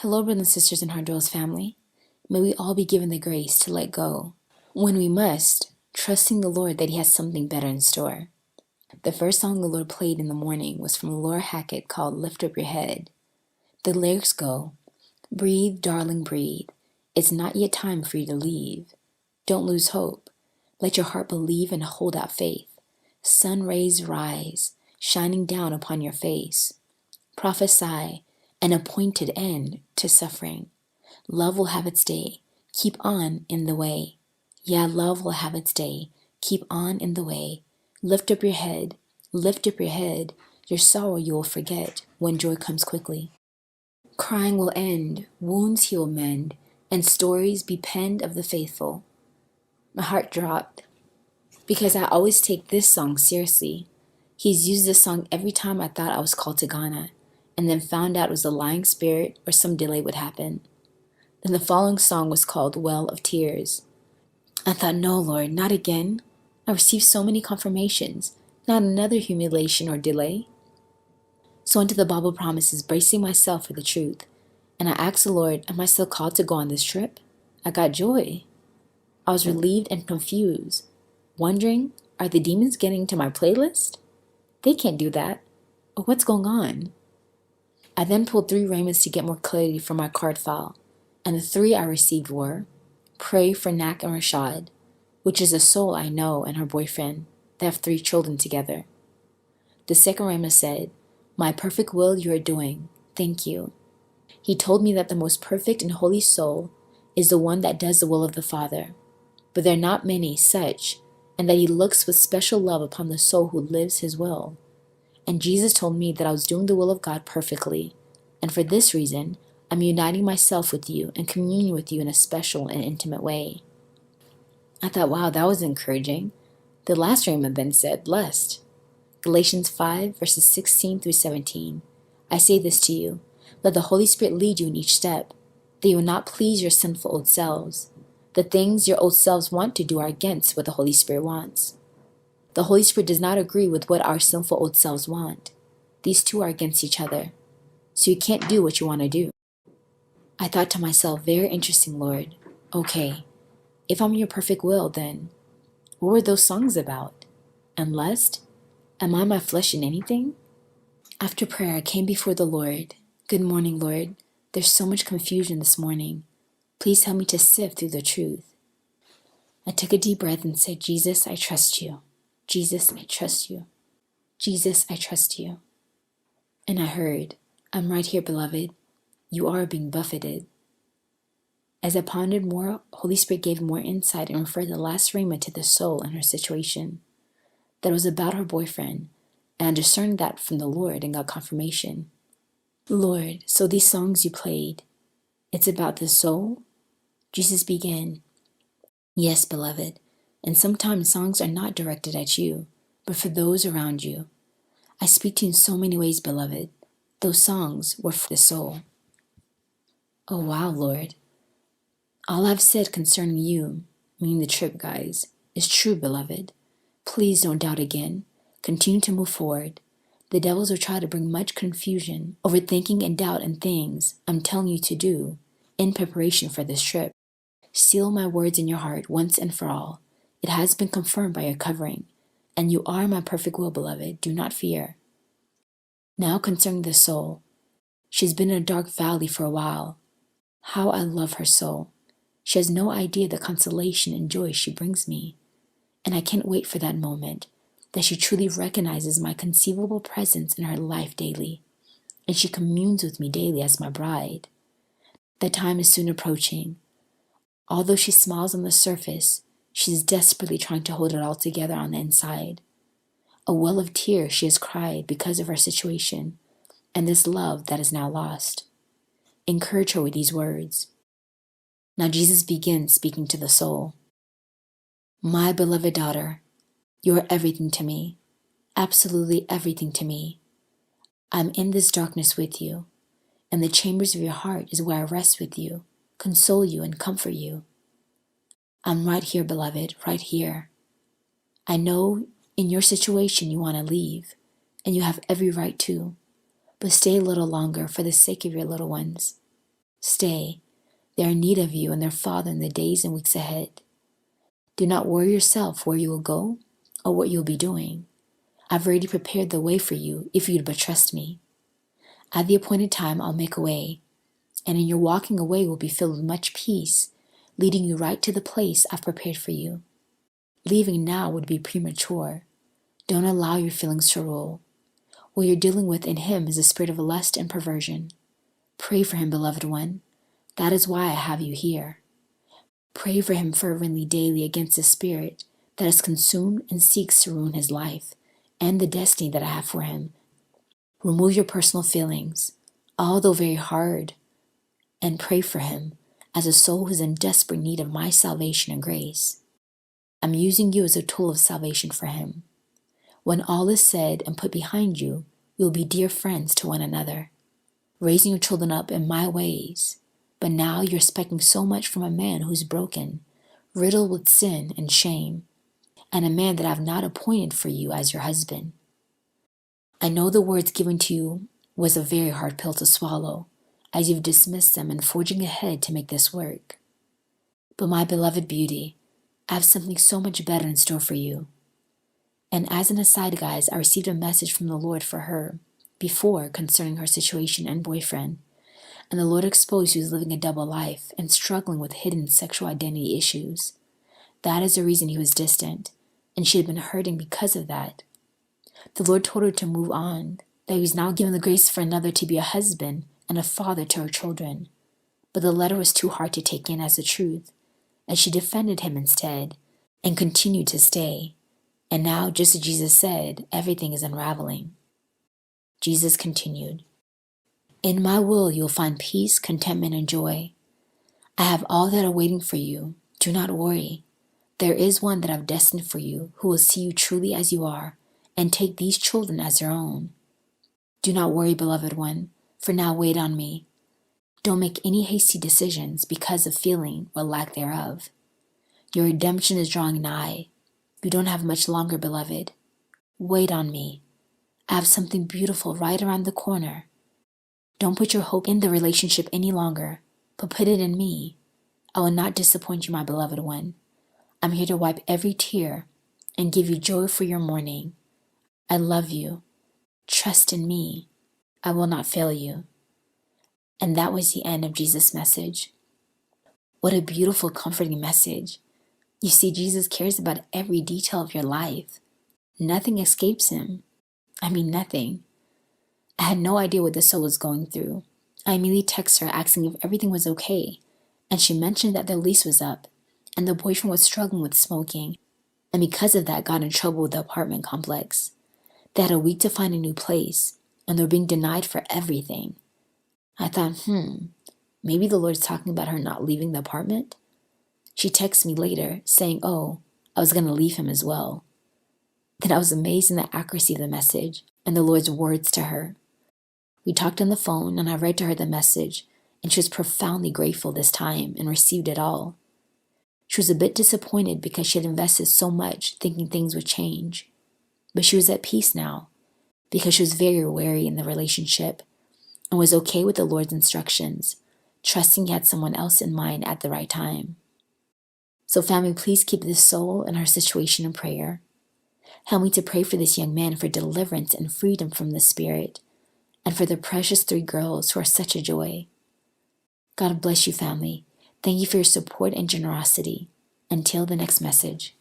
Hello, brothers and sisters in Hard Dwells family. May we all be given the grace to let go when we must, trusting the Lord that He has something better in store. The first song the Lord played in the morning was from Laura Hackett called Lift Up Your Head. The lyrics go, "Breathe, darling, breathe. It's not yet time for you to leave. Don't lose hope. Let your heart believe and hold out faith. Sun rays rise, shining down upon your face. Prophesy an appointed end to suffering. Love will have its day. Keep on in the way. Yeah, love will have its day. Keep on in the way. Lift up your head. Lift up your head. Your sorrow you will forget when joy comes quickly. Crying will end. Wounds He will mend. And stories be penned of the faithful." My heart dropped because I always take this song seriously. He's used this song every time I thought I was called to Ghana, and then found out it was a lying spirit or some delay would happen. Then the following song was called Well of Tears. I thought, no, Lord, not again. I received so many confirmations, not another humiliation or delay. So into the Bible promises, bracing myself for the truth, and I asked the Lord, am I still called to go on this trip? I got joy. I was relieved and confused, wondering, are the demons getting to my playlist? They can't do that. Or what's going on? I then pulled 3 rhemas to get more clarity from my card file, and the 3 I received were, pray for Nak and Rashad, which is a soul I know and her boyfriend. They have 3 children together. The second rhema said, my perfect will you are doing. Thank you. He told me that the most perfect and holy soul is the one that does the will of the Father, but there are not many such, and that He looks with special love upon the soul who lives His will. And Jesus told me that I was doing the will of God perfectly, and for this reason, I'm uniting myself with you and communing with you in a special and intimate way. I thought, wow, that was encouraging. The last rhema then said, blessed. Galatians 5, verses 16 through 17. I say this to you, let the Holy Spirit lead you in each step, that you will not please your sinful old selves. The things your old selves want to do are against what the Holy Spirit wants. The Holy Spirit does not agree with what our sinful old selves want. These two are against each other, so you can't do what you want to do. I thought to myself, very interesting, Lord. Okay, if I'm your perfect will, then what were those songs about? And lust? Am I my flesh in anything? After prayer, I came before the Lord. Good morning, Lord. There's so much confusion this morning. Please help me to sift through the truth. I took a deep breath and said, Jesus, I trust you. Jesus, I trust you. Jesus, I trust you. And I heard, I'm right here, beloved. You are being buffeted. As I pondered more, Holy Spirit gave more insight and referred the last rhema to the soul and her situation. That was about her boyfriend, and I discerned that from the Lord and got confirmation. Lord, so these songs you played, it's about the soul? Jesus began, yes, beloved, and sometimes songs are not directed at you, but for those around you. I speak to you in so many ways, beloved. Those songs were for the soul. Oh, wow, Lord. All I've said concerning you, meaning the trip, guys, is true, beloved. Please don't doubt again. Continue to move forward. The devils will try to bring much confusion, overthinking, and doubt in things I'm telling you to do in preparation for this trip. Seal my words in your heart once and for all. It has been confirmed by your covering, and you are my perfect will, beloved. Do not fear. Now concerning the soul, she's been in a dark valley for a while. How I love her soul. She has no idea the consolation and joy she brings me, and I can't wait for that moment that she truly recognizes my conceivable presence in her life daily, and she communes with me daily as my bride. That time is soon approaching. Although she smiles on the surface, she's desperately trying to hold it all together on the inside. A well of tears she has cried because of her situation and this love that is now lost. Encourage her with these words. Now Jesus begins speaking to the soul. My beloved daughter, you are everything to me, absolutely everything to me. I'm in this darkness with you, and the chambers of your heart is where I rest with you, console you, and comfort you. I'm right here, beloved, right here. I know in your situation you want to leave, and you have every right to, but stay a little longer for the sake of your little ones. Stay. They are in need of you and their father in the days and weeks ahead. Do not worry yourself where you will go or what you will be doing. I've already prepared the way for you if you'd but trust me. At the appointed time, I'll make a way, and in your walking away will be filled with much peace, leading you right to the place I've prepared for you. Leaving now would be premature. Don't allow your feelings to rule. What you're dealing with in him is a spirit of lust and perversion. Pray for him, beloved one. That is why I have you here. Pray for him fervently daily against the spirit that has consumed and seeks to ruin his life and the destiny that I have for him. Remove your personal feelings, although very hard, and pray for him as a soul who is in desperate need of my salvation and grace. I'm using you as a tool of salvation for him. When all is said and put behind you, you'll be dear friends to one another, raising your children up in my ways. But now you're expecting so much from a man who's broken, riddled with sin and shame, and a man that I've not appointed for you as your husband. I know the words given to you was a very hard pill to swallow, as you've dismissed them and forging ahead to make this work. But my beloved beauty, I have something so much better in store for you. And as an aside, guys, I received a message from the Lord for her before concerning her situation and boyfriend. And the Lord exposed she was living a double life and struggling with hidden sexual identity issues. That is the reason he was distant, and she had been hurting because of that. The Lord told her to move on, that he was now given the grace for another to be a husband and a father to her children. But the letter was too hard to take in as the truth, and she defended him instead and continued to stay. And now, just as Jesus said, everything is unraveling. Jesus continued, "In my will you will find peace, contentment, and joy. I have all that are waiting for you. Do not worry. There is one that I've destined for you who will see you truly as you are and take these children as their own. Do not worry, beloved one, for now wait on me. Don't make any hasty decisions because of feeling or lack thereof. Your redemption is drawing nigh. You don't have much longer, beloved. Wait on me. I have something beautiful right around the corner. Don't put your hope in the relationship any longer, but put it in me. I will not disappoint you, my beloved one. I'm here to wipe every tear and give you joy for your mourning. I love you. Trust in me. I will not fail you." And that was the end of Jesus' message. What a beautiful, comforting message. You see, Jesus cares about every detail of your life. Nothing escapes him. I mean, nothing. I had no idea what this soul was going through. I immediately texted her asking if everything was okay, and she mentioned that their lease was up, and the boyfriend was struggling with smoking, and because of that got in trouble with the apartment complex. They had a week to find a new place, and they were being denied for everything. I thought, maybe the Lord's talking about her not leaving the apartment? She texted me later saying, I was going to leave him as well. Then I was amazed in the accuracy of the message and the Lord's words to her. We talked on the phone and I read to her the message, and she was profoundly grateful this time and received it all. She was a bit disappointed because she had invested so much thinking things would change. But she was at peace now because she was very wary in the relationship and was okay with the Lord's instructions, trusting he had someone else in mind at the right time. So family, please keep this soul and her situation in prayer. Help me to pray for this young man for deliverance and freedom from the spirit, and for the precious 3 girls who are such a joy. God bless you, family. Thank you for your support and generosity. Until the next message.